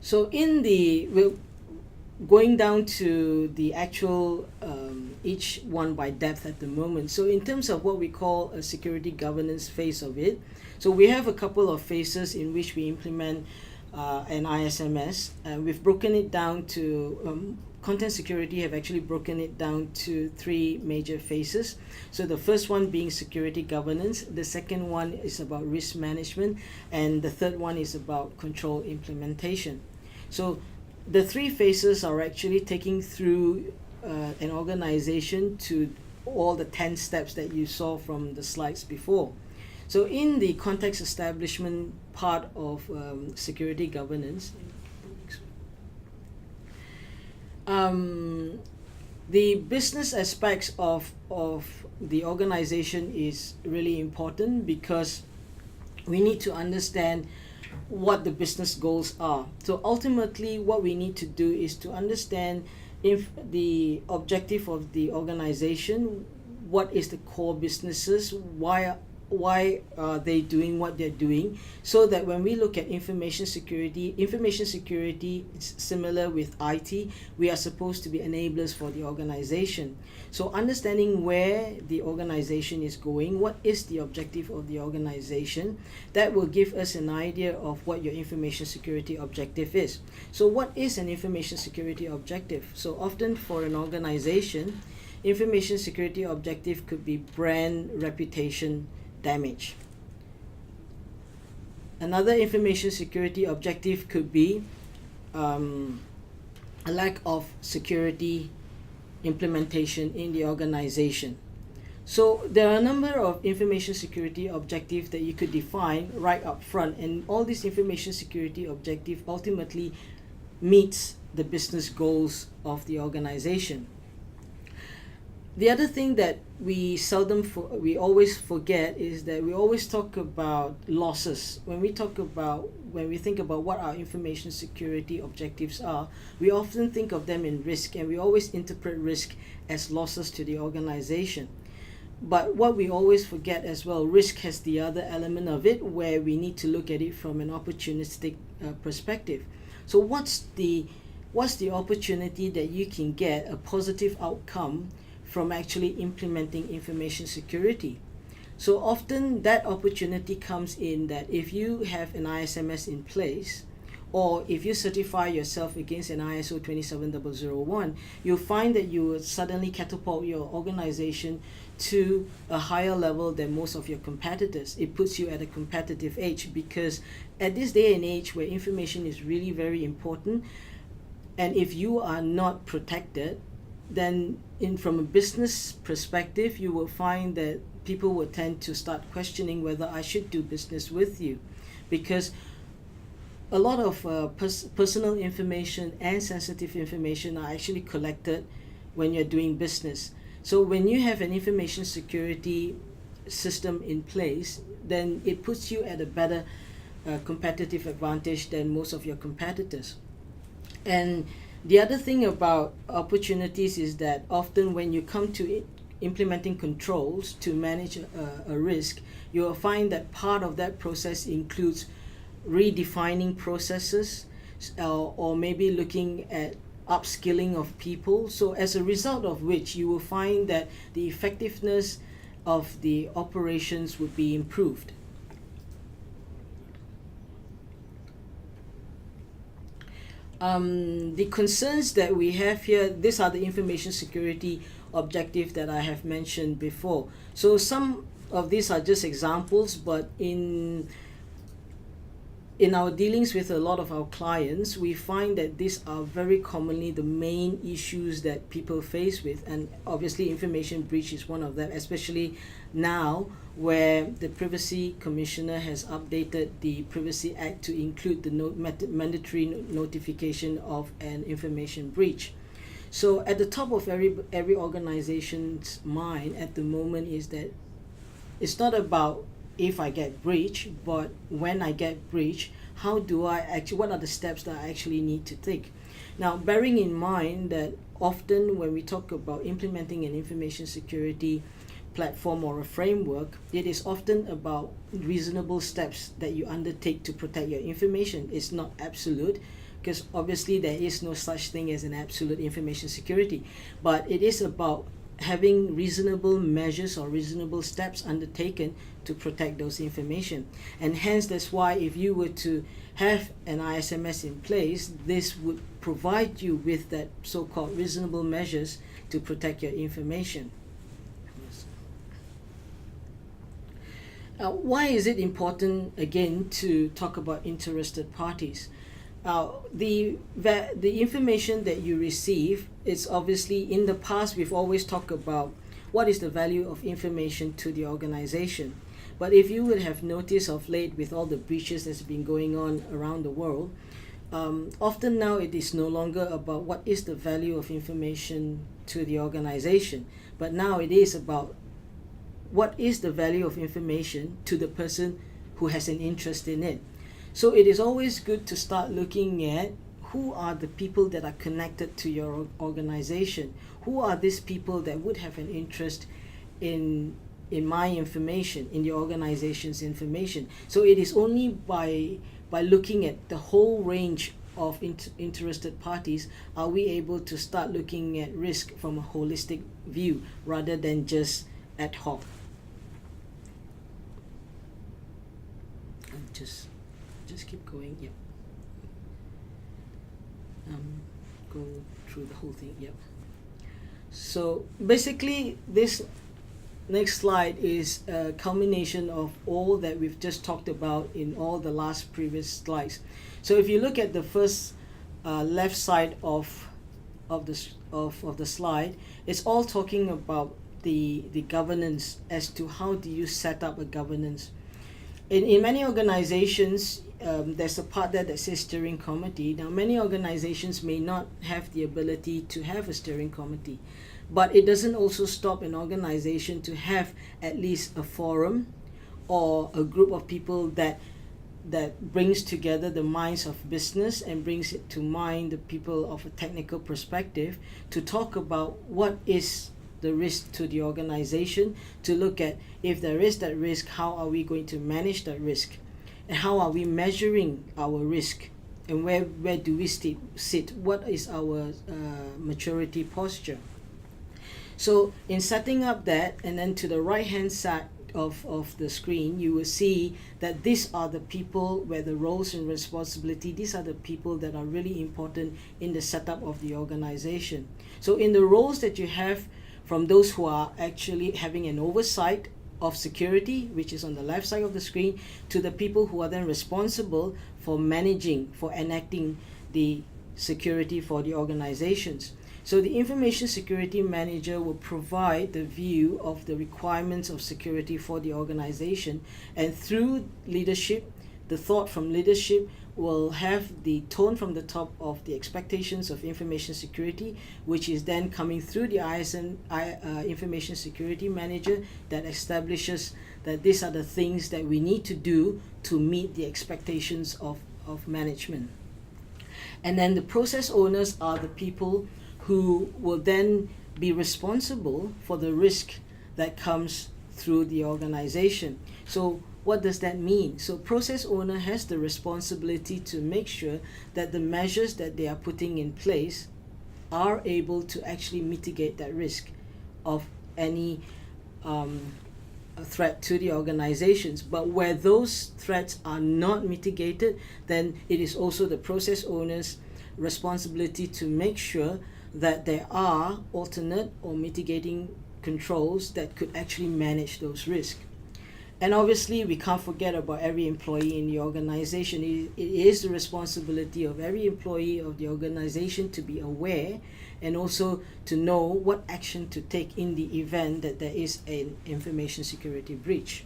So we're going down to the actual each one by depth at the moment. So in terms of what we call a security governance phase of it, so we have a couple of phases in which we implement an ISMS, and we've broken it down to content security have actually broken it down to three major phases. So the first one being security governance, the second one is about risk management, and the third one is about control implementation. So the three phases are actually taking through an organization to all the 10 steps that you saw from the slides before. So in the context establishment part of security governance, the business aspects of the organization is really important, because we need to understand what the business goals are. So ultimately what we need to do is to understand if the objective of the organization, what is the core businesses, why are they doing what they're doing, so that when we look at information security is similar with IT. We are supposed to be enablers for the organization. So understanding where the organization is going, what is the objective of the organization, that will give us an idea of what your information security objective is. So what is an information security objective? So often for an organization, information security objective could be brand reputation damage. Another information security objective could be a lack of security implementation in the organization. So there are a number of information security objectives that you could define right up front, and all these information security objective ultimately meets the business goals of the organization. The other thing that we always forget is that we always talk about losses. When we think about what our information security objectives are, we often think of them in risk, and we always interpret risk as losses to the organization. But what we always forget as well, risk has the other element of it, where we need to look at it from an opportunistic perspective. So what's the opportunity that you can get a positive outcome from actually implementing information security? So often that opportunity comes in that if you have an ISMS in place, or if you certify yourself against an ISO 27001, you'll find that you will suddenly catapult your organization to a higher level than most of your competitors. It puts you at a competitive edge, because at this day and age where information is really very important, and if you are not protected, then from a business perspective, you will find that people will tend to start questioning whether I should do business with you, because a lot of personal information and sensitive information are actually collected when you're doing business. So when you have an information security system in place, then it puts you at a better competitive advantage than most of your competitors. And the other thing about opportunities is that often when you come to implementing controls to manage a risk, you will find that part of that process includes redefining processes, or maybe looking at upskilling of people. So as a result of which, you will find that the effectiveness of the operations would be improved. The concerns that we have here, these are the information security objectives that I have mentioned before. So some of these are just examples, but in our dealings with a lot of our clients, we find that these are very commonly the main issues that people face with, and obviously information breach is one of them, especially now where the Privacy Commissioner has updated the Privacy Act to include the mandatory notification of an information breach. So at the top of every organization's mind at the moment is that it's not about if I get breached, but when I get breached, what are the steps that I actually need to take? Now, bearing in mind that often when we talk about implementing an information security platform or a framework, it is often about reasonable steps that you undertake to protect your information. It's not absolute, because obviously there is no such thing as an absolute information security, but it is about having reasonable measures or reasonable steps undertaken to protect those information. And hence that's why if you were to have an ISMS in place, this would provide you with that so-called reasonable measures to protect your information. Why is it important again to talk about interested parties? The information that you receive is obviously, in the past we've always talked about what is the value of information to the organization. But if you would have noticed of late with all the breaches that's been going on around the world, often now it is no longer about what is the value of information to the organization, but now it is about what is the value of information to the person who has an interest in it. So it is always good to start looking at who are the people that are connected to your organization. Who are these people that would have an interest in my information, in the organization's information? So it is only by looking at the whole range of interested parties are we able to start looking at risk from a holistic view rather than just ad hoc. Just keep going. Yep. Go through the whole thing. Yep. So basically, this next slide is a culmination of all that we've just talked about in all the last previous slides. So if you look at the first left side of the slide, it's all talking about the governance as to how do you set up a governance. In many organizations, there's a part there that says steering committee. Now, many organizations may not have the ability to have a steering committee, but it doesn't also stop an organization to have at least a forum or a group of people that brings together the minds of business and brings it to mind the people of a technical perspective to talk about what is the risk to the organization, to look at if there is that risk, how are we going to manage that risk, and how are we measuring our risk, and where do we sit, what is our maturity posture. So in setting up that, and then to the right hand side of the screen, you will see that these are the people where the roles and responsibility, these are the people that are really important in the setup of the organization. So in the roles that you have, from those who are actually having an oversight of security, which is on the left side of the screen, to the people who are then responsible for managing, for enacting the security for the organizations. So the information security manager will provide the view of the requirements of security for the organization, and through leadership, the thought from leadership will have the tone from the top of the expectations of information security, which is then coming through the information security manager that establishes that these are the things that we need to do to meet the expectations of management. And then the process owners are the people who will then be responsible for the risk that comes through the organization. So what does that mean? So process owner has the responsibility to make sure that the measures that they are putting in place are able to actually mitigate that risk of any threat to the organizations. But where those threats are not mitigated, then it is also the process owner's responsibility to make sure that there are alternate or mitigating controls that could actually manage those risks. And obviously, we can't forget about every employee in the organization. It is the responsibility of every employee of the organization to be aware and also to know what action to take in the event that there is an information security breach.